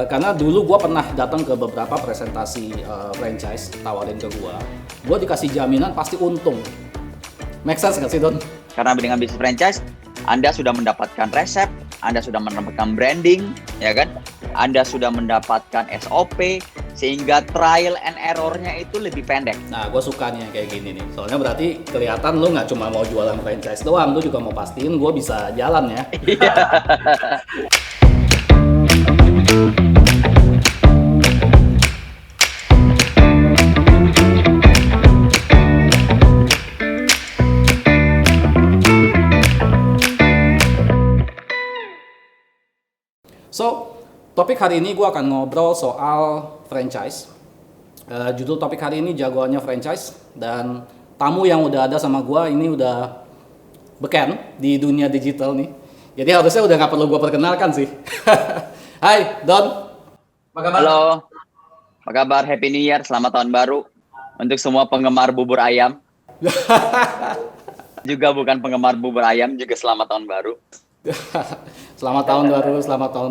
karena dulu gue pernah datang ke beberapa presentasi franchise tawarin ke gue dikasih jaminan pasti untung. Make sense nggak sih Don? Karena dengan bisnis franchise, Anda sudah mendapatkan resep, Anda sudah mendapatkan branding, ya kan? Anda sudah mendapatkan SOP, sehingga trial and error-nya itu lebih pendek. Nah, gue suka nih yang kayak gini nih. Soalnya berarti kelihatan lu nggak cuma mau jualan franchise doang, lu juga mau pastiin gue bisa jalan ya. So, topik hari ini gue akan ngobrol soal franchise. Judul topik hari ini jagoannya franchise, dan tamu yang udah ada sama gue ini udah beken di dunia digital nih. Jadi harusnya udah nggak perlu gue perkenalkan sih. Hai Don, apa kabar? Halo, apa kabar? Happy New Year, selamat tahun baru untuk semua penggemar bubur ayam. Juga bukan penggemar bubur ayam, juga selamat tahun baru. Selamat tahun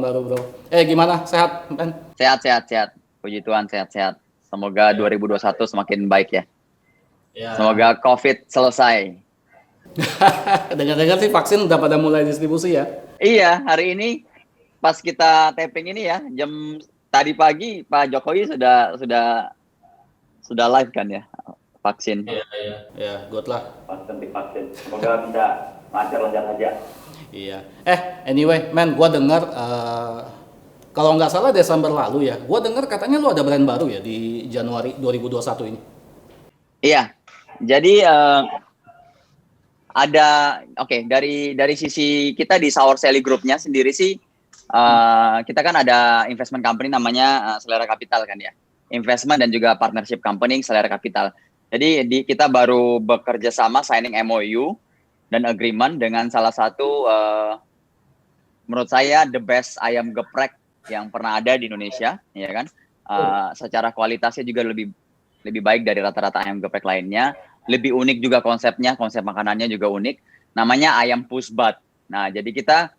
baru bro. Gimana? Sehat, Ben? Sehat. Puji Tuhan, sehat. Semoga 2021 semakin baik ya. Semoga COVID selesai. Dengar-dengar sih vaksin udah pada mulai distribusi ya? Iya, hari ini pas kita taping ini ya, jam tadi pagi Pak Jokowi sudah live kan ya, vaksin. Iya, good lah. Vaksin. Semoga bisa lancar aja. Iya. Anyway, man, gua dengar kalau nggak salah Desember lalu ya, gua dengar katanya lu ada brand baru ya di Januari 2021 ini. Iya. Jadi dari sisi kita di Sour Sally Group-nya sendiri sih, kita kan ada investment company namanya Selera Capital kan ya. Investment dan juga partnership company Selera Capital. Jadi kita baru bekerja sama signing MOU dan agreement dengan salah satu menurut saya the best ayam geprek yang pernah ada di Indonesia, ya kan? Secara kualitasnya juga lebih baik dari rata-rata ayam geprek lainnya. Lebih unik juga konsepnya, konsep makanannya juga unik. Namanya ayam pusbat. Nah, jadi kita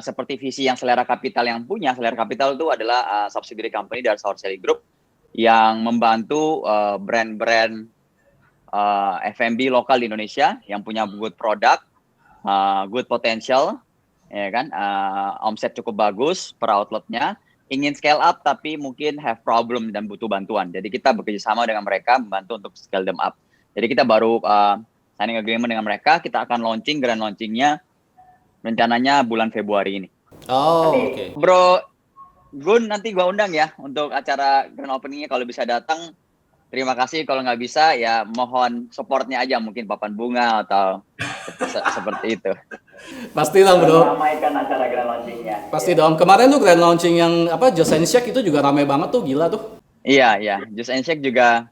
seperti visi yang Selera Capital yang punya. Selera Capital itu adalah subsidiary company dari Sour Sally Group yang membantu brand-brand F&B lokal di Indonesia yang punya good product, good potential, ya kan, omset cukup bagus per outletnya, ingin scale up tapi mungkin have problem dan butuh bantuan. Jadi kita bekerja sama dengan mereka membantu untuk scale them up. Jadi kita baru signing agreement dengan mereka, kita akan launching, grand launchingnya rencananya bulan Februari ini. Oke. Bro Gun, nanti gua undang ya untuk acara grand openingnya kalau bisa datang. Terima kasih, kalau nggak bisa ya mohon supportnya aja, mungkin papan bunga atau seperti itu. Pasti lah bro. Meramaikan acara grand launchingnya. Pasti dong. Kemarin tuh grand launching yang Just and Shake itu juga ramai banget tuh, gila tuh. Iya. Just and Shake juga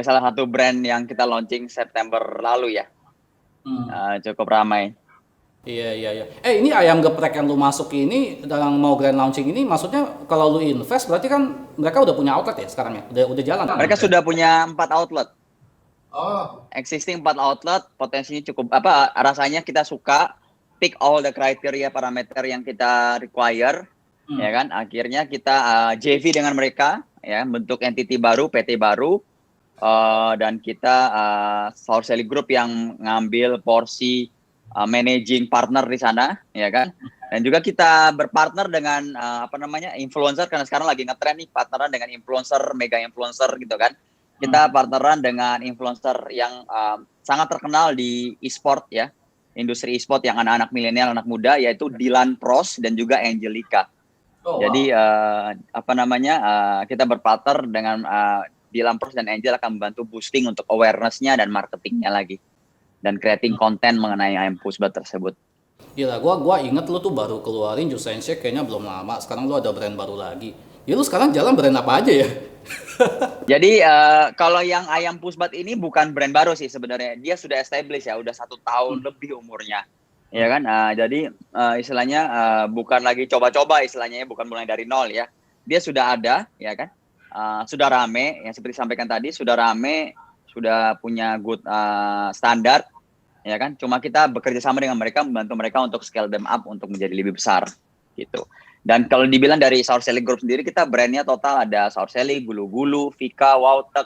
salah satu brand yang kita launching September lalu ya. Cukup ramai. Iya. Ini ayam geprek yang lu masuk ini yang mau grand launching ini, maksudnya kalau lu invest berarti kan mereka udah punya outlet ya sekarang ya? Udah jalan kan? Mereka sudah punya 4 outlet. Existing 4 outlet, potensinya cukup rasanya kita suka, pick all the criteria parameter yang kita require, ya kan? Akhirnya kita JV dengan mereka ya, bentuk entity baru, PT baru, dan kita Sour Sally Group yang ngambil porsi managing partner di sana, ya kan? Dan juga kita berpartner dengan influencer, karena sekarang lagi ngetren nih partneran dengan influencer, mega influencer gitu kan. Kita partneran dengan influencer yang sangat terkenal di e-sport ya, industri e-sport yang anak-anak milenial, anak muda, yaitu Dylan Pros dan juga Angelica. Jadi kita berpartner dengan Dylan Pros dan Angel akan membantu boosting untuk awareness-nya dan marketingnya lagi, dan creating konten mengenai ayam pusbat tersebut. Gila, gua inget lu tuh baru keluarin Juice and Shake kayaknya belum lama. Sekarang lu ada brand baru lagi. Ya lu sekarang jalan brand apa aja ya? Jadi kalau yang ayam pusbat ini bukan brand baru sih sebenarnya. Dia sudah established ya, udah 1 tahun lebih umurnya. Ya kan? Jadi istilahnya bukan lagi coba-coba, istilahnya bukan mulai dari nol ya. Dia sudah ada, ya kan? Sudah rame, yang seperti disampaikan tadi, sudah rame, sudah punya good standar, ya kan? Cuma kita bekerja sama dengan mereka, membantu mereka untuk scale them up untuk menjadi lebih besar gitu. Dan kalau dibilang dari Sour Sally Group sendiri, kita brandnya total ada Sour Sally, Gulu Gulu, Vika, Wautek.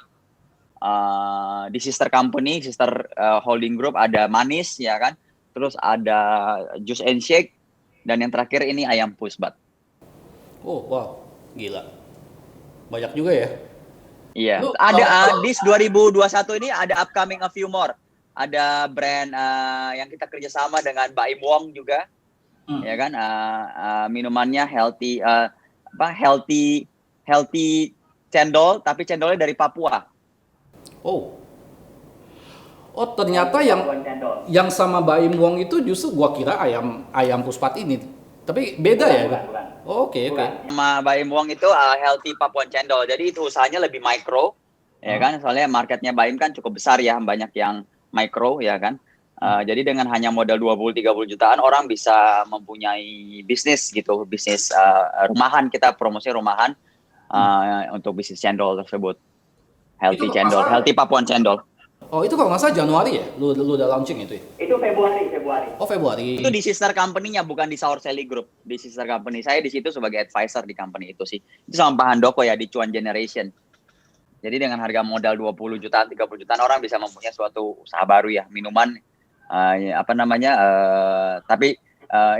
Di sister company, sister holding group ada Manis ya kan. Terus ada Juice and Shake. Dan yang terakhir ini Ayam Pusbat. Oh, wow. Gila. Banyak juga ya. Iya. Lu Ada di 2021 ini ada upcoming a few more. Ada brand yang kita kerjasama dengan Baim Wong juga. Ya kan, minumannya healthy healthy cendol, tapi cendolnya dari Papua. Oh. Oh, ternyata yang sama Baim Wong itu justru gua kira ayam puspat ini. Tapi beda ya? Bukan. Oh, oke. Sama Baim Wong itu healthy Papuan cendol. Jadi itu usahanya lebih mikro, ya kan? Soalnya marketnya Baim kan cukup besar ya, banyak yang mikro ya kan. Jadi dengan hanya modal 20-30 jutaan orang bisa mempunyai bisnis gitu, bisnis rumahan, kita promosi rumahan untuk bisnis cendol tersebut. Healthy Itu cendol, healthy Papuan cendol. Oh, itu kalau nggak salah Januari ya? Lu udah launching itu ya? Itu Februari. Oh, Februari. Itu di sister company-nya, bukan di Sour Sally Group. Di sister company. Saya di situ sebagai advisor di company itu sih. Itu sama Pak Handoko ya, di Cuan Generation. Jadi dengan harga modal 20 jutaan, 30 jutaan orang bisa mempunyai suatu usaha baru ya, minuman tapi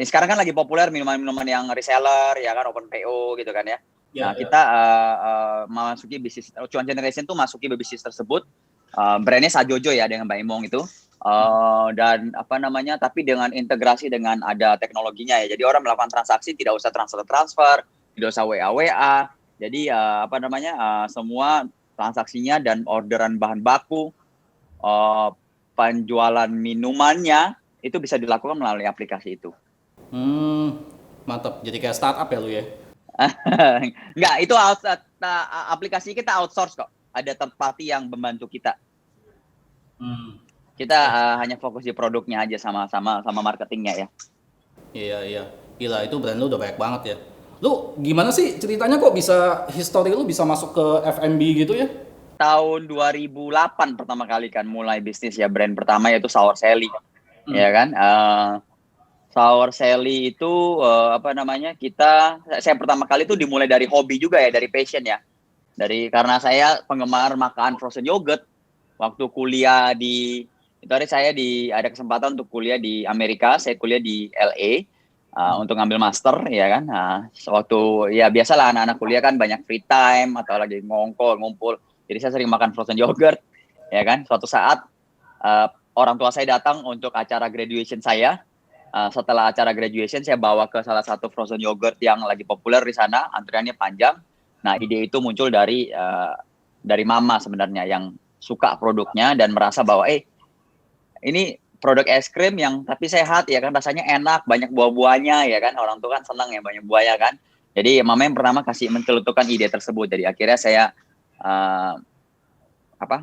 sekarang kan lagi populer minuman-minuman yang reseller ya kan, open PO gitu kan ya. Nah, kita memasuki bisnis Cuan Generation tuh masuki bisnis tersebut. Brandnya Sajojo ya dengan Mbak Imong itu. Dan tapi dengan integrasi dengan ada teknologinya ya. Jadi orang melakukan transaksi tidak usah transfer, tidak usah WA. Jadi semua transaksinya dan orderan bahan baku, penjualan minumannya itu bisa dilakukan melalui aplikasi itu. Mantap. Jadi kayak startup ya lu ya? Enggak, itu aplikasi kita outsource kok. Ada third party yang membantu kita. Kita hanya fokus di produknya aja sama marketingnya ya. Iya. Gila, itu brand lu udah banyak banget ya. Lu gimana sih ceritanya kok bisa history lu bisa masuk ke F&B gitu ya? Tahun 2008 pertama kali kan mulai bisnis ya, brand pertama yaitu Sour Sally. Ya kan? Sour Sally itu saya pertama kali itu dimulai dari hobi juga ya, dari passion ya. Karena saya penggemar makan frozen yogurt. Waktu kuliah ada kesempatan untuk kuliah di Amerika, saya kuliah di LA untuk ngambil master ya kan. Waktu ya biasalah anak-anak kuliah kan banyak free time atau lagi ngumpul. Jadi saya sering makan frozen yogurt ya kan. Suatu saat orang tua saya datang untuk acara graduation saya. Setelah acara graduation saya bawa ke salah satu frozen yogurt yang lagi populer di sana, antriannya panjang. Nah, ide itu muncul dari mama sebenarnya yang suka produknya dan merasa bahwa ini produk es krim yang tapi sehat ya kan, rasanya enak, banyak buah-buahnya ya kan, orang tua kan senang ya banyak buahnya kan. Jadi mama yang pertama kasih mencelutukan ide tersebut. Jadi akhirnya saya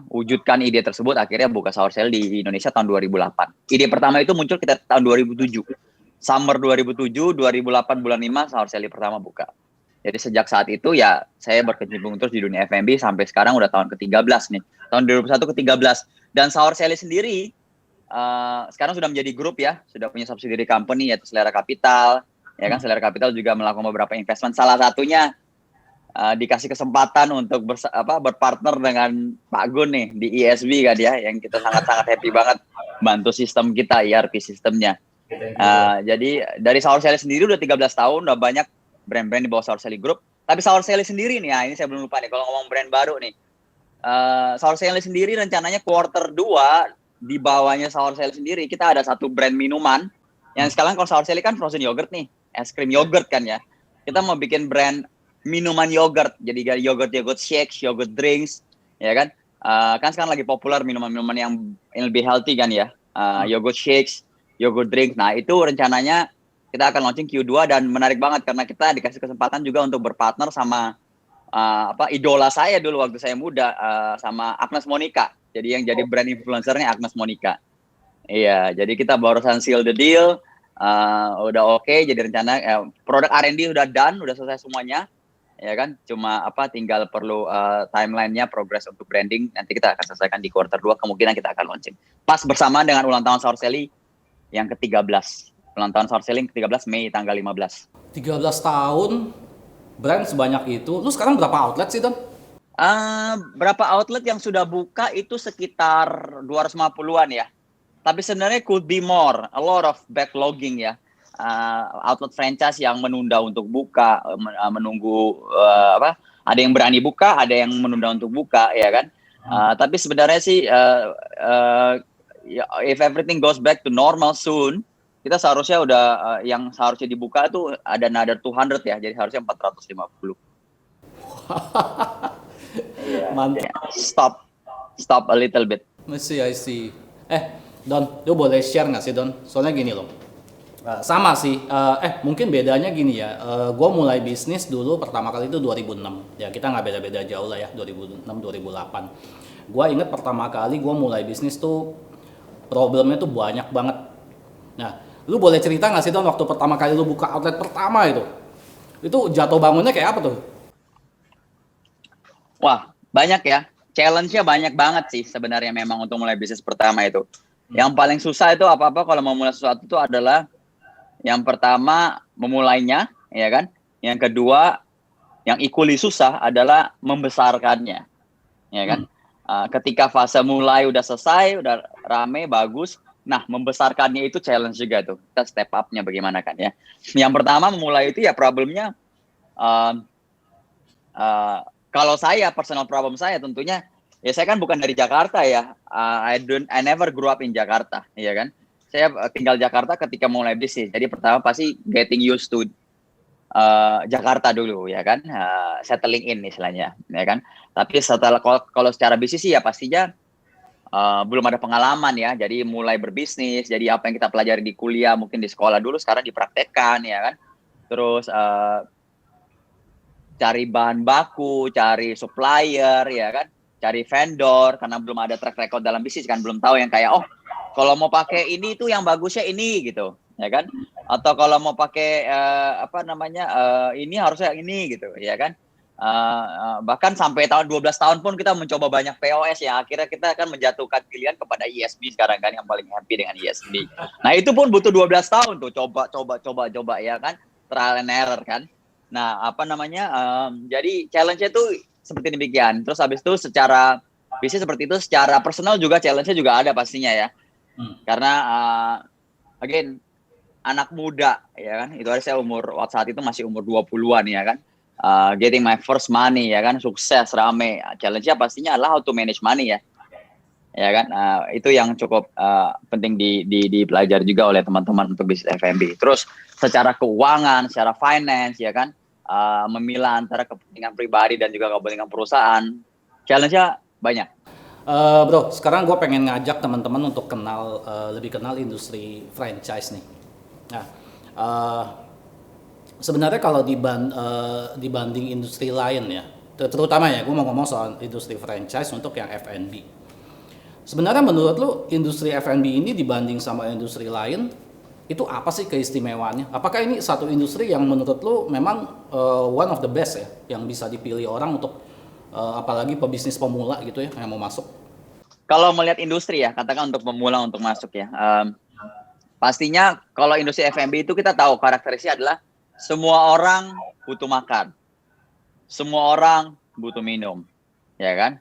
wujudkan ide tersebut, akhirnya buka Sour Sally di Indonesia tahun 2008. Ide pertama itu muncul kita tahun 2007. Summer 2007, 2008 bulan 5 Sour Sally pertama buka. Jadi sejak saat itu ya saya berkecimpung terus di dunia F&B sampai sekarang udah tahun ke-13 nih. Tahun 2021 ke-13. Dan Sour Sally sendiri sekarang sudah menjadi grup ya, sudah punya subsidiary company yaitu Selera Capital. Ya kan, Selera Capital juga melakukan beberapa investment. Salah satunya dikasih kesempatan untuk berpartner dengan Pak Gun nih di ESB kan ya, yang kita sangat-sangat happy banget bantu sistem kita, ERP sistemnya. Jadi dari Sour Sally sendiri udah 13 tahun, udah banyak brand-brand di bawah Sour Sally Group. Tapi Sour Sally sendiri nih, ini saya belum lupa nih kalau ngomong brand baru nih. Sour Sally sendiri rencananya quarter 2 di bawahnya Sour Sally sendiri kita ada satu brand minuman yang sekarang kalau Sour Sally kan frozen yogurt nih, es krim yogurt kan ya. Kita mau bikin brand minuman yogurt, jadi yogurt shakes, yogurt drinks, ya kan? Kan sekarang lagi populer minuman-minuman yang lebih healthy kan ya, yogurt shakes, yogurt drinks. Nah itu rencananya kita akan launching Q2 dan menarik banget karena kita dikasih kesempatan juga untuk berpartner sama idola saya dulu waktu saya muda, sama Agnes Monica. Jadi yang jadi brand influencernya Agnes Monica. Iya, jadi kita barusan seal the deal, udah oke. Jadi rencana produk R&D udah done, udah selesai semuanya. Ya kan, cuma tinggal perlu timeline-nya, progress untuk branding nanti kita akan selesaikan di quarter 2, kemungkinan kita akan launching pas bersamaan dengan ulang tahun Sour Sally yang ke-13, ulang tahun Sour Sally ke-13 Mei tanggal 15. 13 tahun, brand sebanyak itu. Lu sekarang berapa outlet sih, Don? Berapa outlet yang sudah buka itu sekitar 250-an ya. Tapi sebenarnya could be more, a lot of backlogging ya. Outlet franchise yang menunda untuk buka, menunggu ada yang berani buka, ada yang menunda untuk buka, ya kan. Tapi sebenarnya sih, if everything goes back to normal soon, kita seharusnya udah yang seharusnya dibuka itu ada another 200 ya, jadi harusnya 450. Mantap. Stop a little bit. I see. Don, lu boleh share nggak sih, Don? Soalnya gini loh. Sama sih. Mungkin bedanya gini ya. Gue mulai bisnis dulu pertama kali itu 2006. Ya kita nggak beda-beda jauh lah ya. 2006, 2008. Gue inget pertama kali gue mulai bisnis tuh problemnya tuh banyak banget. Nah, lu boleh cerita nggak sih, Don, waktu pertama kali lu buka outlet pertama itu? Itu jatuh bangunnya kayak apa tuh? Wah, banyak ya. Challenge-nya banyak banget sih sebenarnya memang untuk mulai bisnis pertama itu. Yang paling susah itu apa-apa kalau mau mulai sesuatu itu adalah yang pertama memulainya, ya kan? Yang kedua, yang equally susah adalah membesarkannya, ya kan? Ketika fase mulai udah selesai, udah rame, bagus. Nah, membesarkannya itu challenge juga tuh. Kita step up-nya bagaimana kan ya. Yang pertama memulai itu ya problemnya, kalau saya, personal problem saya tentunya, ya saya kan bukan dari Jakarta ya. I never grew up in Jakarta, ya kan. Saya tinggal Jakarta ketika mulai bisnis. Jadi pertama pasti getting used to Jakarta dulu, ya kan. Settling in istilahnya, ya kan. Tapi setelah kalau secara bisnis sih ya pastinya belum ada pengalaman ya. Jadi mulai berbisnis, jadi apa yang kita pelajari di kuliah, mungkin di sekolah dulu, sekarang dipraktekkan, ya kan. Terus cari bahan baku, cari supplier, ya kan, cari vendor, karena belum ada track record dalam bisnis kan, belum tahu yang kayak kalau mau pakai ini tuh yang bagusnya ini gitu, ya kan, atau kalau mau pakai ini harusnya ini gitu, ya kan. Bahkan sampai tahun 12 tahun pun kita mencoba banyak POS ya, akhirnya kita akan menjatuhkan pilihan kepada ESB sekarang kan, yang paling happy dengan ESB. Nah itu pun butuh 12 tahun tuh, coba ya kan, trial and error kan. Nah, jadi challenge-nya tuh seperti demikian. Terus habis itu secara bisnis seperti itu, secara personal juga challenge-nya juga ada pastinya ya. Karena again, anak muda ya kan, itu saya waktu saat itu masih umur 20-an ya kan. Getting my first money ya kan, sukses, rame. Challenge-nya pastinya adalah how to manage money ya. Ya kan, itu yang cukup penting dipelajari juga oleh teman-teman untuk bisnis F&B. Terus secara keuangan, secara finance, ya kan, memilah antara kepentingan pribadi dan juga kepentingan perusahaan, challenge-nya banyak. Bro, sekarang gue pengen ngajak teman-teman untuk lebih kenal industri franchise nih. Nah, sebenarnya kalau dibanding industri lain ya, terutama ya, gue mau ngomong soal industri franchise untuk yang F&B. Sebenarnya menurut lu industri F&B ini dibanding sama industri lain itu apa sih keistimewaannya? Apakah ini satu industri yang menurut lu memang one of the best ya, yang bisa dipilih orang untuk apalagi pebisnis pemula gitu ya yang mau masuk? Kalau melihat industri ya, katakan untuk pemula untuk masuk ya, pastinya kalau industri F&B itu kita tahu karakteristiknya adalah semua orang butuh makan, semua orang butuh minum, ya kan?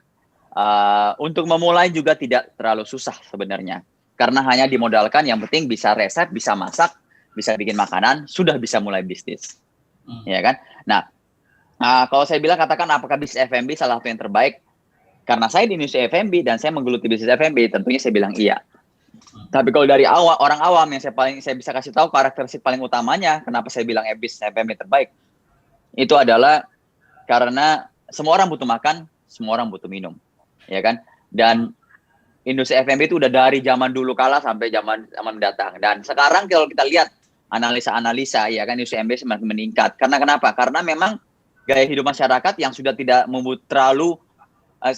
Untuk memulai juga tidak terlalu susah sebenarnya, karena hanya dimodalkan, yang penting bisa resep, bisa masak, bisa bikin makanan, sudah bisa mulai bisnis, ya kan? Nah, kalau saya bilang katakan apakah bisnis F&B salah satu yang terbaik, karena saya di industri F&B dan saya menggeluti bisnis F&B, tentunya saya bilang iya. Tapi kalau dari orang awam yang saya bisa kasih tahu karakteristik paling utamanya, kenapa saya bilang bisnis F&B terbaik, itu adalah karena semua orang butuh makan, semua orang butuh minum. Ya kan, dan industri F&B itu udah dari zaman dulu kala sampai zaman mendatang, dan sekarang kalau kita lihat analisa ya kan, industri F&B semakin meningkat. Karena kenapa? Karena memang gaya hidup masyarakat yang sudah tidak terlalu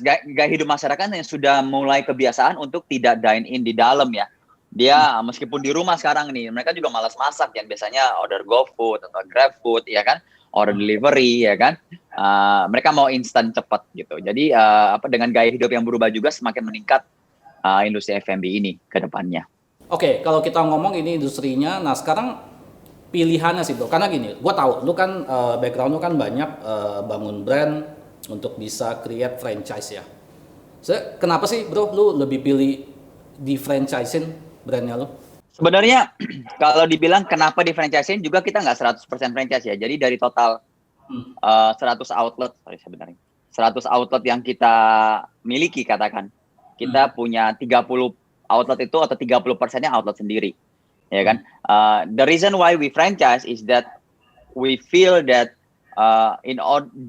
gaya hidup masyarakat yang sudah mulai kebiasaan untuk tidak dine in di dalam ya. Dia meskipun di rumah sekarang nih, mereka juga malas masak, yang biasanya order GoFood atau GrabFood ya kan, order delivery ya kan. Mereka mau instan cepat gitu. Jadi dengan gaya hidup yang berubah juga semakin meningkat industri F&B ini ke depannya. Oke, kalau kita ngomong ini industrinya, nah sekarang pilihannya sih bro, karena gini, gue tahu lu kan background lu kan banyak bangun brand untuk bisa create franchise ya. Kenapa sih bro lu lebih pilih di franchisein brandnya lu? Sebenarnya kalau dibilang kenapa di franchisein juga kita nggak 100% franchise ya. Jadi dari total 100 outlet, sebenarnya 100 outlet yang kita miliki katakan, kita punya 30 outlet itu atau 30%-nya outlet sendiri, ya kan? The reason why we franchise is that we feel that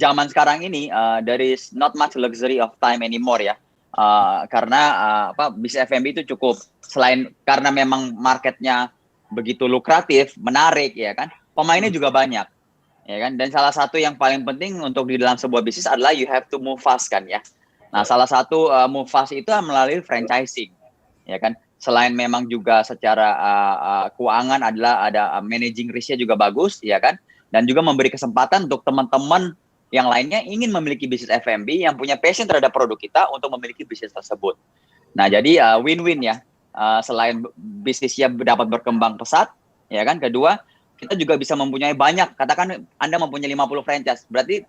zaman sekarang ini there is not much luxury of time anymore ya. Karena bisnis F&B itu cukup, selain karena memang marketnya begitu lukratif, menarik ya kan, pemainnya juga banyak ya kan, dan salah satu yang paling penting untuk di dalam sebuah bisnis adalah you have to move fast kan ya. Nah salah satu move fast itu melalui franchising ya kan, selain memang juga secara keuangan adalah ada managing risknya juga bagus ya kan, dan juga memberi kesempatan untuk teman-teman yang lainnya ingin memiliki bisnis F&B yang punya passion terhadap produk kita untuk memiliki bisnis tersebut. Nah, jadi win-win ya. Selain bisnisnya dapat berkembang pesat, ya kan. Kedua, kita juga bisa mempunyai banyak. Katakan Anda mempunyai 50 franchise, berarti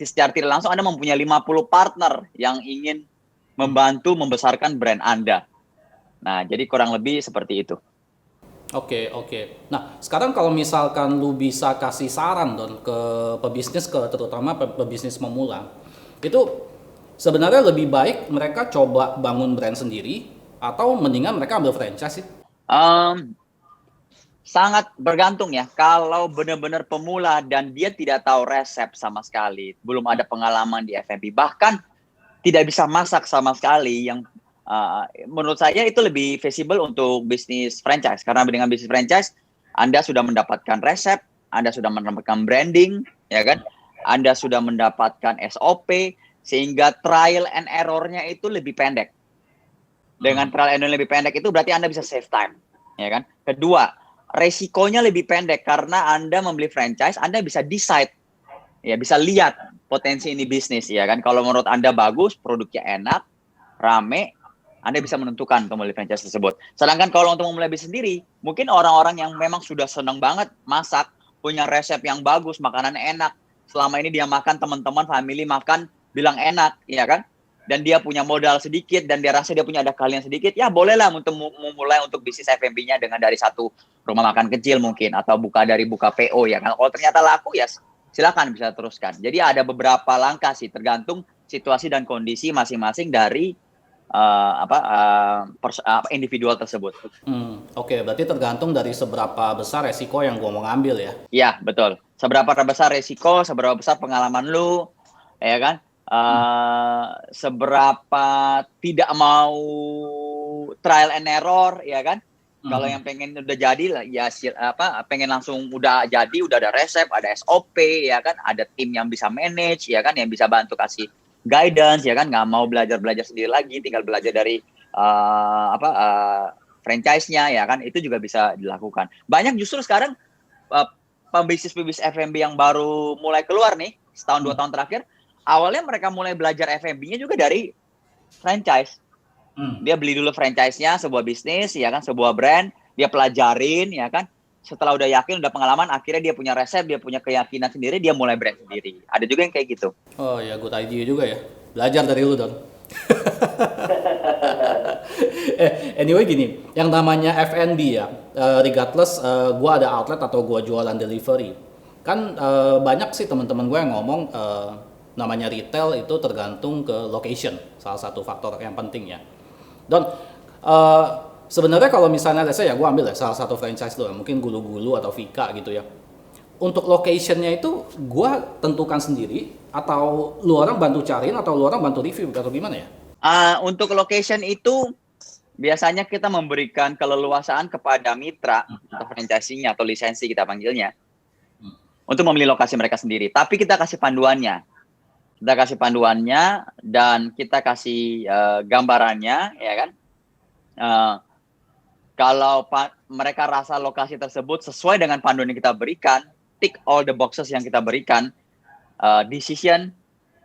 secara tidak langsung Anda mempunyai 50 partner yang ingin membantu membesarkan brand Anda. Nah, jadi kurang lebih seperti itu. Oke. Nah, sekarang kalau misalkan lu bisa kasih saran Don ke pebisnis, terutama pebisnis memula, itu sebenarnya lebih baik mereka coba bangun brand sendiri atau mendingan mereka ambil franchise sih? Sangat bergantung ya. Kalau benar-benar pemula dan dia tidak tahu resep sama sekali, belum ada pengalaman di F&B, bahkan tidak bisa masak sama sekali, yang menurut saya itu lebih feasible untuk bisnis franchise. Karena dengan bisnis franchise, Anda sudah mendapatkan resep, Anda sudah mendapatkan branding, ya kan? Anda sudah mendapatkan SOP, sehingga trial and error-nya itu lebih pendek. Dengan trial and error lebih pendek itu berarti Anda bisa save time, ya kan? Kedua, resikonya lebih pendek karena Anda membeli franchise, Anda bisa decide, ya bisa lihat potensi ini bisnis, ya kan? Kalau menurut Anda bagus, produknya enak, rame, Anda bisa menentukan untuk membeli franchise tersebut. Sedangkan kalau untuk memulai bisnis sendiri, mungkin orang-orang yang memang sudah senang banget masak, punya resep yang bagus, makanan enak, selama ini dia makan, teman-teman, family makan, bilang enak, ya kan? Dan dia punya modal sedikit, dan dia rasa dia punya ada keahlian sedikit, ya bolehlah untuk memulai untuk bisnis F&B-nya dengan dari satu rumah makan kecil mungkin, atau buka PO, ya kan? Kalau ternyata laku, ya silakan bisa teruskan. Jadi ada beberapa langkah sih, tergantung situasi dan kondisi masing-masing dari individual tersebut. Oke, berarti tergantung dari seberapa besar resiko yang gua mau ngambil ya? Iya, betul. Seberapa besar resiko, seberapa besar pengalaman lu, ya kan? Seberapa tidak mau trial and error, ya kan? Kalau yang pengen udah jadi, ya pengen langsung udah jadi, udah ada resep, ada SOP, ya kan? Ada tim yang bisa manage, ya kan? Yang bisa bantu kasih guidance, ya kan, nggak mau belajar sendiri lagi, tinggal belajar dari franchise-nya, ya kan, itu juga bisa dilakukan. Banyak justru sekarang pebisnis F&B yang baru mulai keluar nih, setahun 2 tahun terakhir, awalnya mereka mulai belajar F&B-nya juga dari franchise. Dia beli dulu franchise-nya, sebuah bisnis, ya kan, sebuah brand, dia pelajarin, ya kan. Setelah udah yakin, udah pengalaman, akhirnya dia punya resep, dia punya keyakinan sendiri, dia mulai brand sendiri. Ada juga yang kayak gitu. Oh ya, good idea juga ya. Belajar dari lu, Don. Anyway gini, yang namanya F&B ya, regardless gua ada outlet atau gua jualan delivery, kan banyak sih teman-teman gue yang ngomong namanya retail itu tergantung ke location, salah satu faktor yang penting ya. Don, sebenarnya kalau misalnya saya gue ambil ya salah satu franchise lo, mungkin Gulu-Gulu atau Vika gitu ya. Untuk locationnya itu gue tentukan sendiri atau lu orang bantu cariin atau lu orang bantu review atau gimana ya? Untuk location itu biasanya kita memberikan keleluasaan kepada mitra atau franchising-nya atau lisensi kita panggilnya untuk memilih lokasi mereka sendiri. Tapi kita kasih panduannya. Kita kasih panduannya dan kita kasih gambarannya, ya kan? Kalau mereka rasa lokasi tersebut sesuai dengan panduan yang kita berikan, tick all the boxes yang kita berikan, decision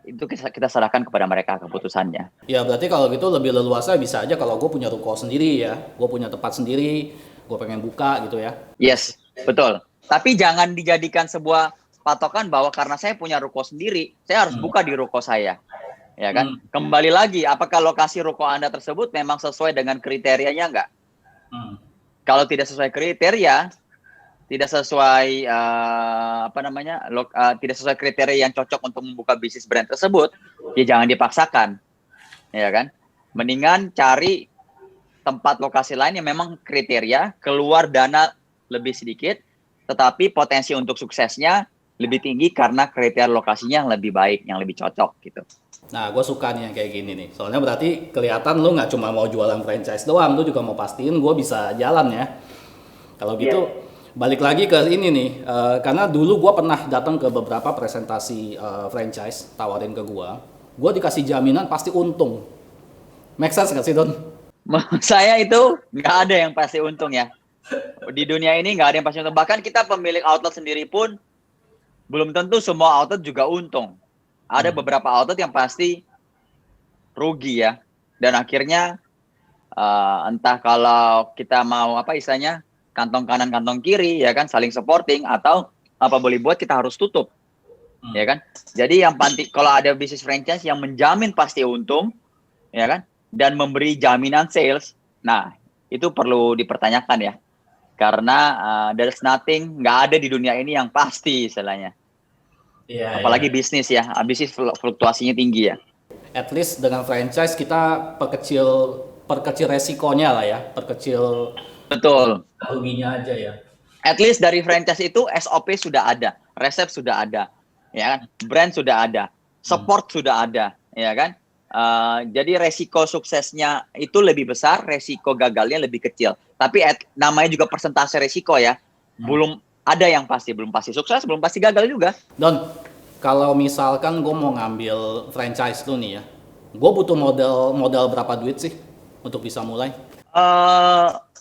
itu kita serahkan kepada mereka keputusannya. Ya berarti kalau gitu lebih leluasa bisa aja kalau gue punya ruko sendiri ya, gue punya tempat sendiri, gue pengen buka gitu ya. Yes, betul. Tapi jangan dijadikan sebuah patokan bahwa karena saya punya ruko sendiri, saya harus buka di ruko saya. Ya kan? Kembali lagi, apakah lokasi ruko Anda tersebut memang sesuai dengan kriterianya enggak? Kalau tidak sesuai kriteria, tidak sesuai tidak sesuai kriteria yang cocok untuk membuka bisnis brand tersebut, ya jangan dipaksakan. Ya kan? Mendingan cari tempat lokasi lain yang memang kriteria, keluar dana lebih sedikit, tetapi potensi untuk suksesnya lebih tinggi karena kriteria lokasinya yang lebih baik, yang lebih cocok gitu. Nah, gue suka nih yang kayak gini nih. Soalnya berarti kelihatan lu nggak cuma mau jualan franchise doang, lu juga mau pastiin gue bisa jalan ya. Kalau gitu, balik lagi ke ini nih. Karena dulu gue pernah datang ke beberapa presentasi franchise, tawarin ke gue. Gue dikasih jaminan pasti untung. Make sense nggak sih, Don? Saya itu nggak ada yang pasti untung ya. Di dunia ini nggak ada yang pasti untung. Bahkan kita pemilik outlet sendiri pun belum tentu semua outlet juga untung. Ada beberapa outlet yang pasti rugi ya. Dan akhirnya entah kalau kita mau apa istilahnya kantong kanan kantong kiri ya kan, saling supporting, atau apa boleh buat kita harus tutup. Ya kan? Jadi yang penting kalau ada bisnis franchise yang menjamin pasti untung ya kan, dan memberi jaminan sales, nah itu perlu dipertanyakan ya. Karena there's nothing, nggak ada di dunia ini yang pasti istilahnya. Apalagi bisnis ya, bisnis fluktuasinya tinggi ya. At least dengan franchise kita perkecil resikonya lah ya, perkecil betul ruginya aja ya. At least dari franchise itu SOP sudah ada, resep sudah ada, ya kan, brand sudah ada, support sudah ada, ya kan. Jadi resiko suksesnya itu lebih besar, resiko gagalnya lebih kecil. Tapi namanya juga persentase resiko ya, belum ada yang pasti, belum pasti sukses, belum pasti gagal juga. Don, kalau misalkan gue mau ngambil franchise lu nih ya, gue butuh modal berapa duit sih untuk bisa mulai?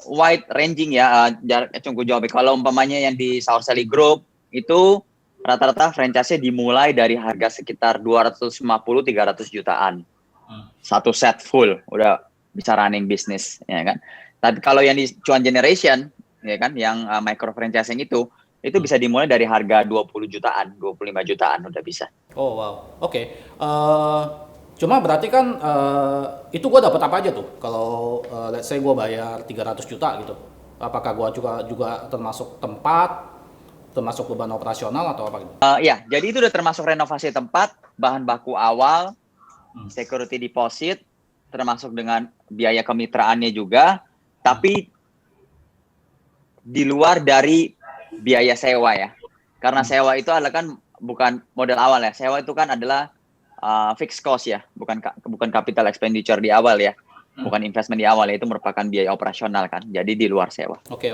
Wide ranging ya, gue jawab. Kalau umpamanya yang di Saur Sally Group itu rata-rata franchise-nya dimulai dari harga sekitar 250-300 jutaan. Satu set full udah bisa running bisnis ya kan. Tapi kalau yang di Cuan Generation ya kan, yang micro franchising itu bisa dimulai dari harga 20 jutaan, 25 jutaan udah bisa. Oh wow. Oke. Cuma berarti kan itu gue dapat apa aja tuh kalau let's say gue bayar 300 juta gitu. Apakah gue juga termasuk tempat, termasuk beban operasional atau apa gitu? Ya, jadi itu udah termasuk renovasi tempat, bahan baku awal, security deposit, termasuk dengan biaya kemitraannya juga, tapi di luar dari biaya sewa ya. Karena sewa itu adalah kan bukan modal awal ya. Sewa itu kan adalah fixed cost ya, bukan capital expenditure di awal ya. Bukan investment di awal ya, itu merupakan biaya operasional kan. Jadi di luar sewa. Oke.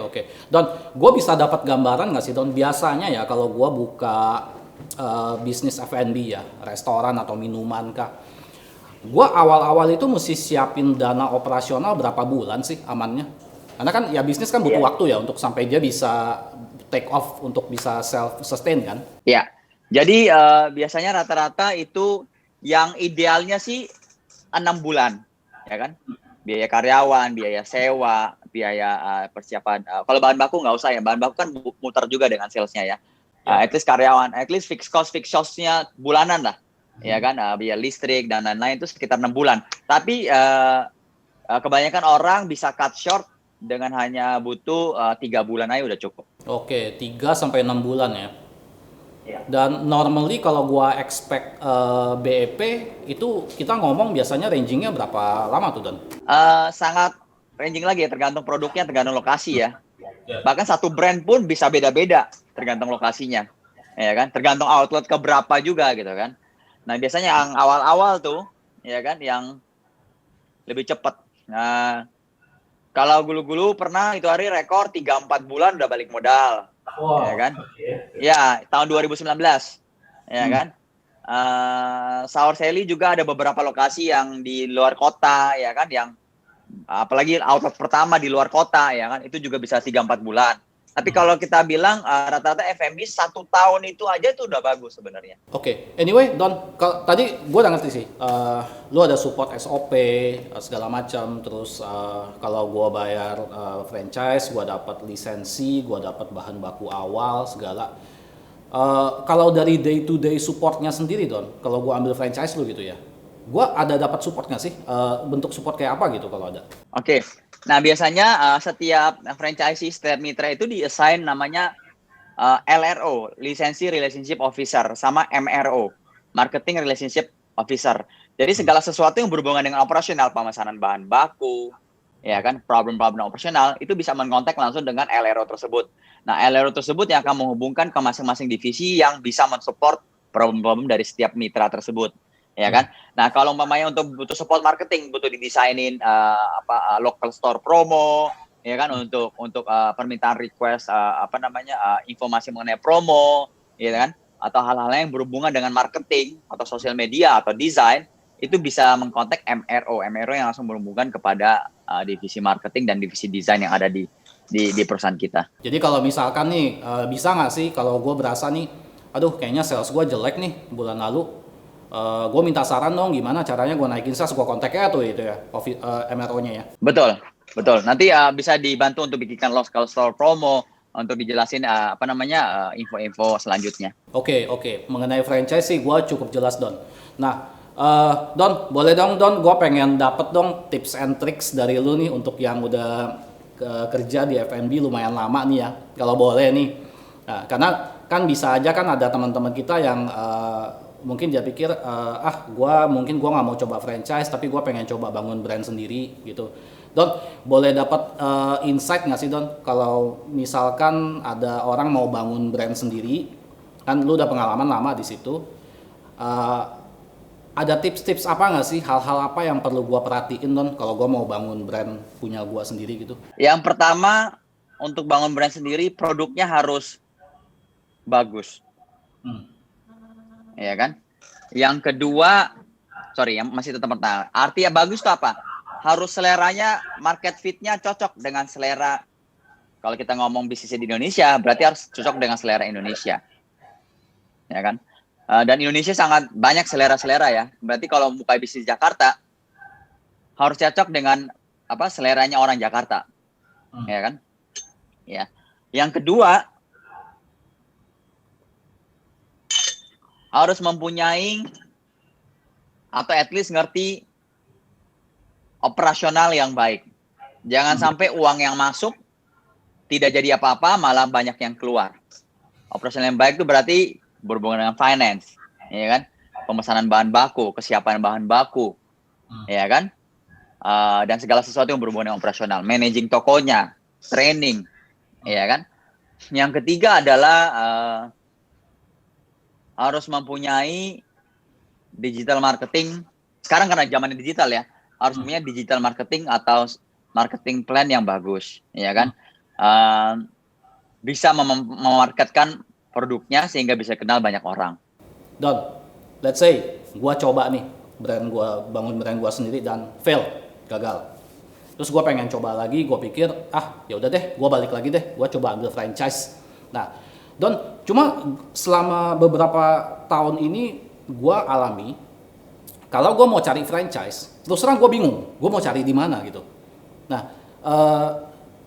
Don, gue bisa dapat gambaran nggak sih Don? Biasanya ya kalau gue buka bisnis F&B ya, restoran atau minuman kah, gue awal-awal itu mesti siapin dana operasional berapa bulan sih amannya? Karena kan ya bisnis kan butuh waktu ya untuk sampai dia bisa take off untuk bisa self sustain kan? Iya. Jadi biasanya rata-rata itu yang idealnya sih 6 bulan, ya kan? Biaya karyawan, biaya sewa, biaya persiapan. Kalau bahan baku nggak usah ya, bahan baku kan muter juga dengan salesnya ya. At least karyawan, at least fixed cost-nya bulanan lah. Ya kan, biaya listrik dan lain-lain itu sekitar 6 bulan. Tapi kebanyakan orang bisa cut short dengan hanya butuh 3 bulan aja udah cukup. Oke, 3-6 bulan ya. Dan normally kalau gua expect BEP itu kita ngomong biasanya rangingnya berapa lama tuh Don? Sangat ranging lagi ya, tergantung produknya, tergantung lokasi ya. Bahkan satu brand pun bisa beda-beda tergantung lokasinya, ya kan? Tergantung outlet keberapa juga gitu kan. Nah biasanya yang awal-awal tuh, ya kan, yang lebih cepat. Nah kalau gulu-gulu pernah itu hari rekor 3-4 bulan udah balik modal. Wow. Ya kan? Ya, tahun 2019. Ya kan? Saur Sally juga ada beberapa lokasi yang di luar kota, ya kan, yang apalagi outlet pertama di luar kota, ya kan, itu juga bisa 3-4 bulan. Tapi kalau kita bilang rata-rata F&B 1 tahun itu aja itu udah bagus sebenarnya. Oke, anyway, Don, tadi gue udah ngerti sih. Lu ada support SOP segala macam. Terus kalau gue bayar franchise, gue dapat lisensi, gue dapat bahan baku awal segala. Kalau dari day to day supportnya sendiri, Don, kalau gue ambil franchise lu gitu ya, gue ada dapat support nggak sih? Bentuk support kayak apa gitu kalau ada? Oke. Nah, biasanya setiap franchisee, setiap mitra itu di-assign namanya LRO, Lisensi Relationship Officer, sama MRO, Marketing Relationship Officer. Jadi segala sesuatu yang berhubungan dengan operasional, pemesanan bahan baku, ya kan, problem-problem operasional, itu bisa mengontak langsung dengan LRO tersebut. Nah, LRO tersebut yang akan menghubungkan ke masing-masing divisi yang bisa mensupport problem-problem dari setiap mitra tersebut. Ya kan. Nah, kalau umpamanya untuk butuh support marketing, butuh didesainin local store promo, ya kan, untuk permintaan request informasi mengenai promo, ya kan, atau hal-hal yang berhubungan dengan marketing atau sosial media atau desain, itu bisa mengkontak MRO yang langsung berhubungan kepada divisi marketing dan divisi desain yang ada di perusahaan kita. Jadi kalau misalkan nih, bisa nggak sih kalau gue berasa nih, aduh kayaknya sales gue jelek nih bulan lalu, gue minta saran dong gimana caranya gue naikin sales, gue kontaknya tuh itu ya, MRO-nya ya. Betul. Nanti bisa dibantu untuk bikinkan local store promo, untuk dijelasin info-info selanjutnya. Oke. Mengenai franchise sih gue cukup jelas, Don. Nah, Don, boleh dong, Don, gue pengen dapet dong tips and tricks dari lu nih untuk yang udah kerja di F&B lumayan lama nih ya, kalau boleh nih. Nah, karena kan bisa aja kan ada teman-teman kita yang mungkin dia pikir gua nggak mau coba franchise tapi gua pengen coba bangun brand sendiri gitu. Don, boleh dapat insight nggak sih, Don, kalau misalkan ada orang mau bangun brand sendiri, kan lu udah pengalaman lama di situ, ada tips-tips apa nggak sih, hal-hal apa yang perlu gua perhatiin, Don, kalau gua mau bangun brand punya gua sendiri gitu? Yang pertama, untuk bangun brand sendiri, produknya harus bagus. Ya kan? Yang kedua, yang masih tetap pertama. Artinya bagus itu apa? Harus seleranya, market fit-nya cocok dengan selera. Kalau kita ngomong bisnisnya di Indonesia, berarti harus cocok dengan selera Indonesia. Ya kan? Dan Indonesia sangat banyak selera-selera ya. Berarti kalau buka bisnis Jakarta, harus cocok dengan seleranya orang Jakarta. Ya kan? Ya. Yang kedua, harus mempunyai atau at least ngerti operasional yang baik. Jangan sampai uang yang masuk tidak jadi apa-apa, malah banyak yang keluar. Operasional yang baik itu berarti berhubungan dengan finance, ya kan? Pemesanan bahan baku, kesiapan bahan baku, ya kan? Dan segala sesuatu yang berhubungan dengan operasional, managing tokonya, training, ya kan? Yang ketiga adalah harus mempunyai digital marketing. Sekarang karena zamannya digital ya, harus punya digital marketing atau marketing plan yang bagus, ya kan? Bisa memarketkan produknya sehingga bisa kenal banyak orang. Don, let's say gua coba nih bangun brand gua sendiri dan fail, gagal. Terus gua pengen coba lagi, gua pikir ya udah deh, gua balik lagi deh, gua coba ambil franchise. Nah, Don, cuma selama beberapa tahun ini gue alami, kalau gue mau cari franchise, terus terang gue bingung, gue mau cari di mana gitu. Nah,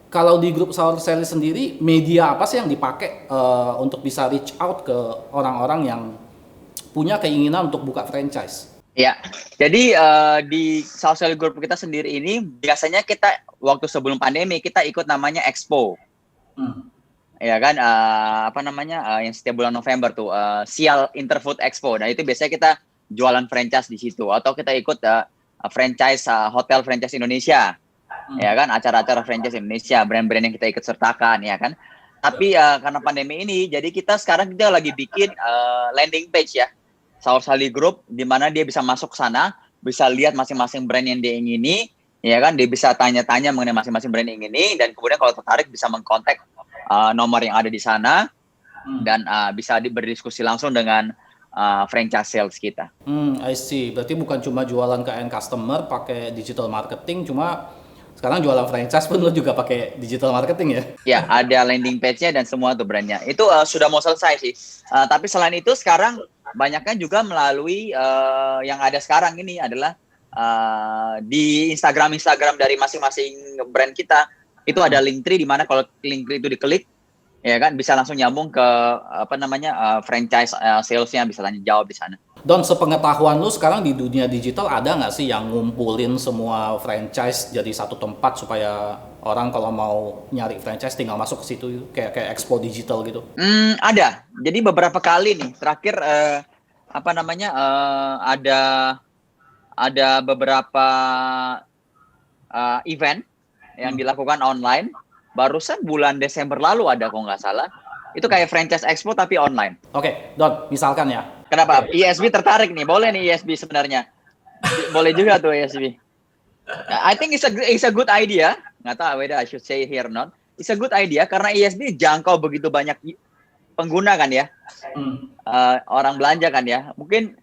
kalau di grup Sour Sally sendiri, media apa sih yang dipakai untuk bisa reach out ke orang-orang yang punya keinginan untuk buka franchise? Ya, jadi di Sour Sally Group kita sendiri ini, biasanya kita waktu sebelum pandemi, kita ikut namanya Expo. Ya kan, yang setiap bulan November tuh, Sial Interfood Expo. Nah, itu biasanya kita jualan franchise di situ. Atau kita ikut franchise Hotel Franchise Indonesia. Ya kan, acara-acara franchise Indonesia, brand-brand yang kita ikut sertakan, ya kan. Tapi karena pandemi ini, jadi kita sekarang lagi bikin landing page ya, Sour Sally Group, di mana dia bisa masuk ke sana, bisa lihat masing-masing brand yang dia ingini, ya kan, dia bisa tanya-tanya mengenai masing-masing brand yang ingini, dan kemudian kalau tertarik bisa mengkontak nomor yang ada di sana dan bisa berdiskusi langsung dengan franchise sales kita. I see. Berarti bukan cuma jualan ke end customer pakai digital marketing, cuma Sekarang jualan franchise pun lu juga pakai digital marketing ya? Ya, ada landing page-nya dan semua tuh brandnya. Itu sudah mau selesai sih. Tapi selain itu sekarang banyaknya juga melalui yang ada sekarang ini adalah di Instagram dari masing-masing brand kita itu ada Linktree, di mana kalau Linktree itu diklik, ya kan bisa langsung nyambung ke franchise salesnya, bisa tanya jawab di sana. Don, sepengetahuan lu sekarang di dunia digital ada nggak sih yang ngumpulin semua franchise jadi satu tempat supaya orang kalau mau nyari franchise tinggal masuk ke situ kayak expo digital gitu? Ada. Jadi beberapa kali nih terakhir ada beberapa event yang dilakukan online. Barusan bulan Desember lalu ada kalau nggak salah. Itu kayak franchise expo tapi online. Oke, Don, misalkan ya. Kenapa? ISB tertarik nih. Boleh nih ISB sebenarnya. Boleh juga tuh ISB. I think it's a good idea. Nggak tahu whether I should say here or not. It's a good idea karena ISB jangkau begitu banyak pengguna kan ya. Orang belanja kan ya. Mungkin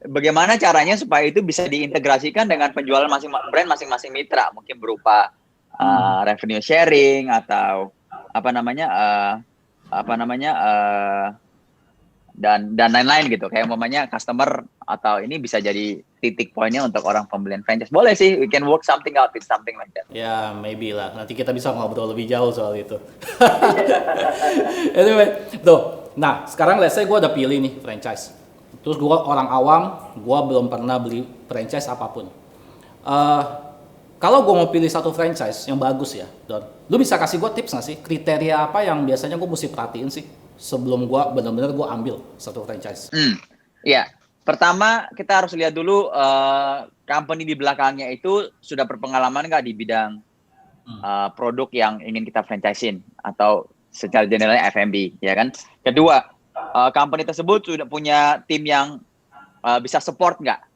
bagaimana caranya supaya itu bisa diintegrasikan dengan penjualan brand masing-masing mitra. Mungkin berupa revenue sharing atau dan lain-lain gitu. Kayak umpamanya customer atau ini bisa jadi titik poinnya untuk orang pembelian franchise. Boleh sih, we can work something out with something like that. Ya, maybe lah. Nanti kita bisa ngobrol lebih jauh soal itu. Anyway, tuh. Nah, sekarang let's say gue udah pilih nih franchise. Terus gue orang awam, gue belum pernah beli franchise apapun. Kalau gue mau pilih satu franchise yang bagus ya, Don, lu bisa kasih gue tips nggak sih? Kriteria apa yang biasanya gue mesti perhatiin sih sebelum gue benar-benar gue ambil satu franchise? Iya, pertama kita harus lihat dulu company di belakangnya itu sudah berpengalaman nggak di bidang produk yang ingin kita franchisein atau secara generalnya F&B, ya kan? Kedua, company tersebut sudah punya tim yang bisa support nggak?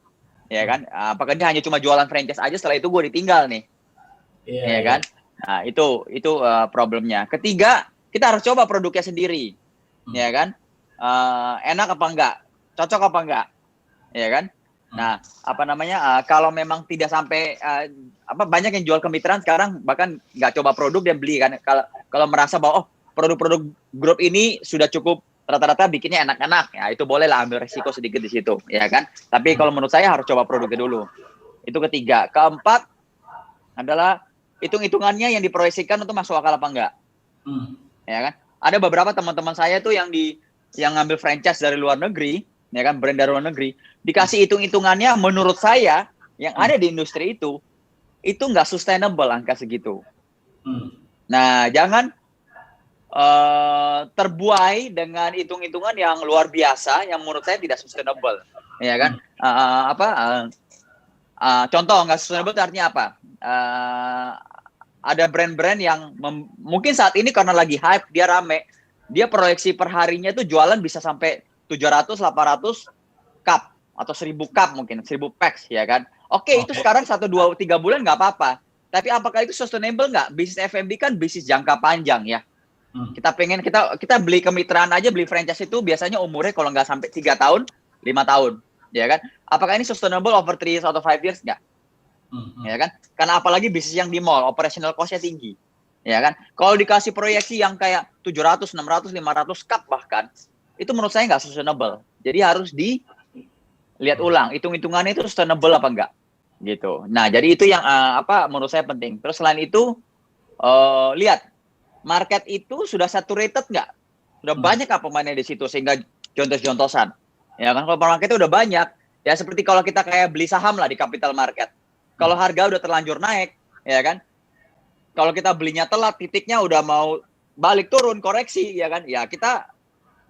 Ya kan, apakah dia hanya cuma jualan franchise aja, setelah itu gue ditinggal nih, ya kan? Nah itu problemnya. Ketiga, kita harus coba produknya sendiri, ya kan? Enak apa enggak, cocok apa enggak, ya kan? Nah kalau memang tidak sampai banyak yang jual kemitraan sekarang bahkan nggak coba produk dia beli kan? Kalau merasa bahwa produk-produk grup ini sudah cukup rata-rata bikinnya enak-enak, ya itu boleh lah ambil resiko sedikit di situ, ya kan? Tapi kalau menurut saya harus coba produknya dulu. Itu ketiga. Keempat adalah hitung-hitungannya yang diproyeksikan untuk masuk akal apa enggak, ya kan? Ada beberapa teman-teman saya tuh yang ngambil franchise dari luar negeri, ya kan, brand dari luar negeri, dikasih hitung-hitungannya menurut saya yang ada di industri itu nggak sustainable angka segitu. Nah jangan terbuai dengan hitung-hitungan yang luar biasa yang menurut saya tidak sustainable, ya kan? Contoh nggak sustainable itu artinya apa? Ada brand-brand yang mungkin saat ini karena lagi hype, dia rame, dia proyeksi per harinya itu jualan bisa sampai 700-800 cup atau 1000 cup mungkin, 1000 packs, ya kan? Oke, itu sekarang 1, 2, 3 bulan nggak apa-apa. Tapi apakah itu sustainable nggak? Bisnis F&B kan bisnis jangka panjang ya. Kita beli kemitraan aja, beli franchise itu biasanya umurnya kalau nggak sampai 3 tahun, 5 tahun, ya kan? Apakah ini sustainable over 3 years atau 5 years? Nggak, ya kan? Karena apalagi bisnis yang di mall, operational cost-nya tinggi, ya kan? Kalau dikasih proyeksi yang kayak 700, 600, 500 cup bahkan, itu menurut saya nggak sustainable. Jadi harus dilihat ulang, hitung-hitungannya itu sustainable apa enggak, gitu. Nah, jadi itu yang menurut saya penting. Terus selain itu, lihat market itu sudah saturated nggak? Sudah banyak apa pemainnya di situ sehingga jontos-jontosan. Ya kan, kalau marketnya udah banyak, ya seperti kalau kita kayak beli saham lah di capital market. Kalau harga udah terlanjur naik, ya kan? Kalau kita belinya telat, titiknya udah mau balik turun, koreksi, ya kan? Ya kita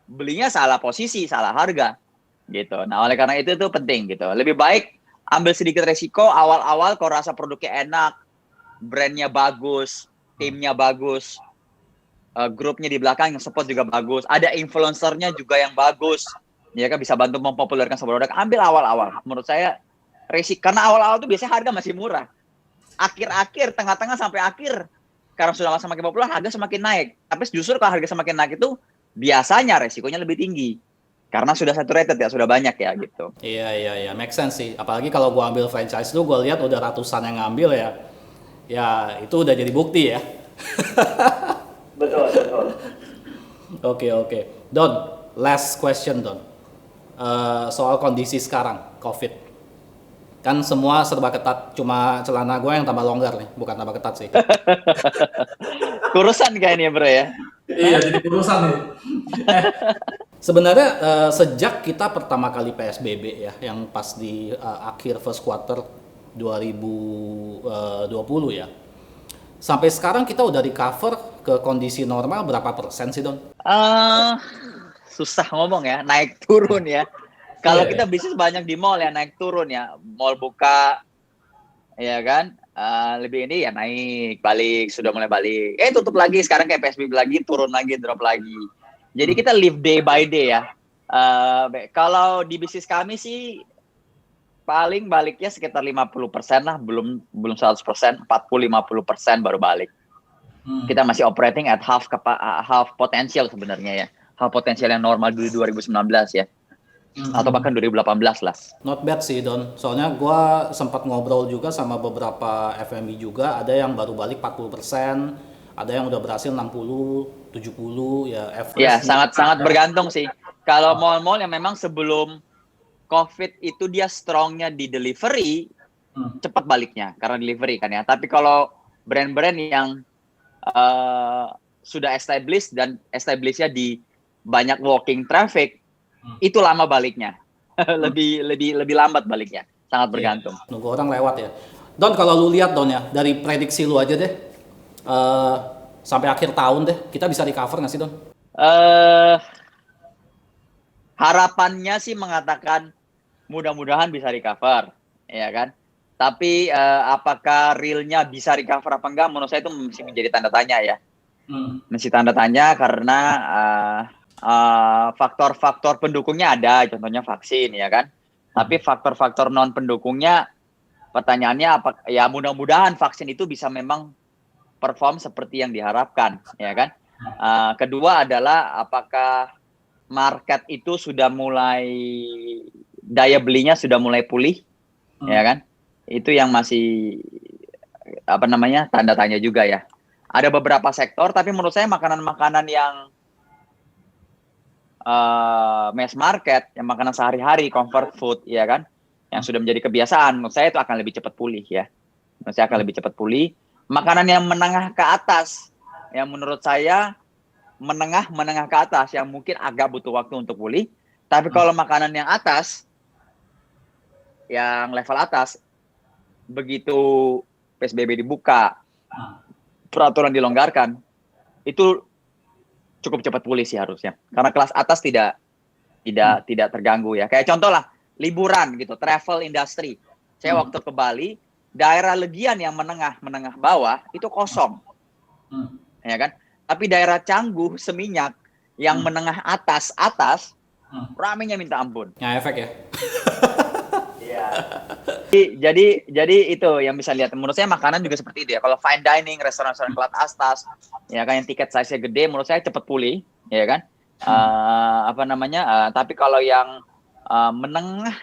belinya salah posisi, salah harga, gitu. Nah, oleh karena itu penting gitu. Lebih baik ambil sedikit resiko awal-awal kalau rasa produknya enak, brandnya bagus, timnya bagus, grupnya di belakang yang support juga bagus, ada influencernya juga yang bagus, ya kan, bisa bantu mempopulerkan sebuah produk. Ambil awal-awal, menurut saya karena awal-awal tuh biasanya harga masih murah, akhir-akhir, tengah-tengah sampai akhir, karena sudah semakin populer harga semakin naik. Tapi justru kalau harga semakin naik itu biasanya resikonya lebih tinggi karena sudah saturated ya, sudah banyak ya gitu. Iya, make sense sih. Apalagi kalau gua ambil franchise tuh gua lihat udah ratusan yang ngambil ya. Ya itu udah jadi bukti ya. Betul, betul. Oke. Don, last question Don. Soal kondisi sekarang, COVID. Kan semua serba ketat, cuma celana gue yang tambah longgar nih, bukan tambah ketat sih. Kurusan kayaknya bro ya. Iya, jadi urusan nih. Sebenarnya sejak kita pertama kali PSBB ya, yang pas di akhir first quarter 2020 ya, sampai sekarang kita udah recover ke kondisi normal berapa persen sih Don? Susah ngomong ya, naik turun ya. Kalau Iya, kita bisnis banyak di mall ya naik turun ya, mall buka, ya kan, lebih ini ya naik, balik, sudah mulai balik. Tutup lagi, sekarang kayak PSBB lagi, turun lagi, drop lagi. Jadi kita live day by day ya. Kalau di bisnis kami sih, paling baliknya sekitar 50% lah, belum 100%, 40-50% baru balik. Kita masih operating at half potential sebenarnya ya. Half potensial yang normal di 2019 ya. Atau bahkan 2018 lah. Not bad sih Don, soalnya gua sempat ngobrol juga sama beberapa FMI juga, ada yang baru balik 40%, ada yang udah berhasil 60, 70 ya average. Ya, sangat bergantung sih. Kalau mall-mall yang memang sebelum COVID itu dia strongnya di delivery, cepat baliknya karena delivery kan ya. Tapi kalau brand-brand yang sudah established dan establishnya di banyak walking traffic, itu lama baliknya. lebih lambat baliknya. Sangat bergantung. Nunggu orang lewat ya. Don, kalau lu lihat Don ya, dari prediksi lu aja deh, sampai akhir tahun deh, kita bisa recover nggak sih Don? Harapannya sih mengatakan mudah-mudahan bisa recover, ya kan? Tapi apakah realnya bisa recover apa enggak? Menurut saya itu mesti menjadi tanda tanya ya. Mesti tanda tanya karena faktor-faktor pendukungnya ada, contohnya vaksin, ya kan? Tapi faktor-faktor non pendukungnya, pertanyaannya apa? Ya mudah-mudahan vaksin itu bisa memang perform seperti yang diharapkan, ya kan? Kedua adalah apakah market itu sudah mulai daya belinya sudah mulai pulih, ya kan? Itu yang masih tanda tanya juga ya. Ada beberapa sektor, tapi menurut saya makanan-makanan yang mass market, yang makanan sehari-hari, comfort food, ya kan, yang sudah menjadi kebiasaan, menurut saya itu akan lebih cepat pulih ya. Menurut saya akan lebih cepat pulih. Makanan yang menengah ke atas, yang menurut saya menengah ke atas, yang mungkin agak butuh waktu untuk pulih. Tapi kalau makanan yang atas, yang level atas, begitu PSBB dibuka, peraturan dilonggarkan, itu cukup cepat pulih sih harusnya. Karena kelas atas tidak terganggu ya. Kayak contoh lah, liburan gitu, travel industry. Saya waktu ke Bali, daerah Legian yang menengah bawah itu kosong. Ya kan? Tapi daerah Canggu, Seminyak yang menengah atas, ramenya minta ampun. Ya efek ya. Iya. Jadi itu yang bisa lihat. Menurut saya makanan juga seperti itu ya. Kalau fine dining, restoran-restoran kelas atas, ya kan yang tiket size-nya gede, menurut saya cepat pulih, ya kan. Tapi kalau yang menengah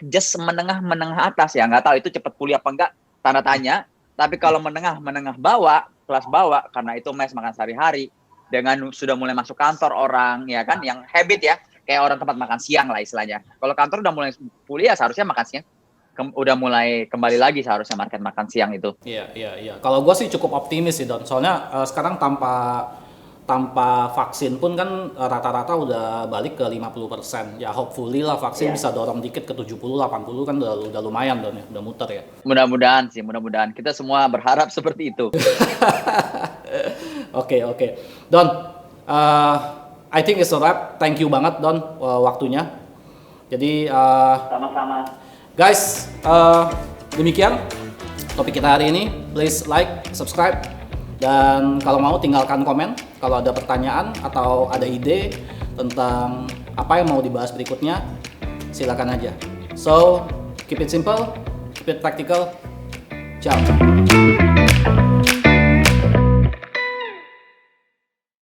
atas ya nggak tahu itu cepat pulih apa enggak, tanda tanya. Tapi kalau menengah bawah, kelas bawah, karena itu makan sehari-hari, dengan sudah mulai masuk kantor orang, ya kan, yang habit ya, kayak orang tempat makan siang lah istilahnya. Kalau kantor udah mulai pulih ya seharusnya makan siang udah mulai kembali lagi seharusnya market makan siang itu. Iya. Kalau gue sih cukup optimis sih Don. Soalnya sekarang tanpa vaksin pun kan rata-rata udah balik ke 50%. Ya hopefully lah vaksin bisa dorong dikit ke 70-80 kan udah lumayan Don ya, udah muter ya. Mudah-mudahan. Kita semua berharap seperti itu. Oke. Don, I think it's a wrap. Thank you banget Don waktunya. Jadi Sama-sama. guys, demikian topik kita hari ini. Please like, subscribe, dan kalau mau tinggalkan komen kalau ada pertanyaan atau ada ide tentang apa yang mau dibahas berikutnya, silakan aja. So, keep it simple, keep it practical. Ciao.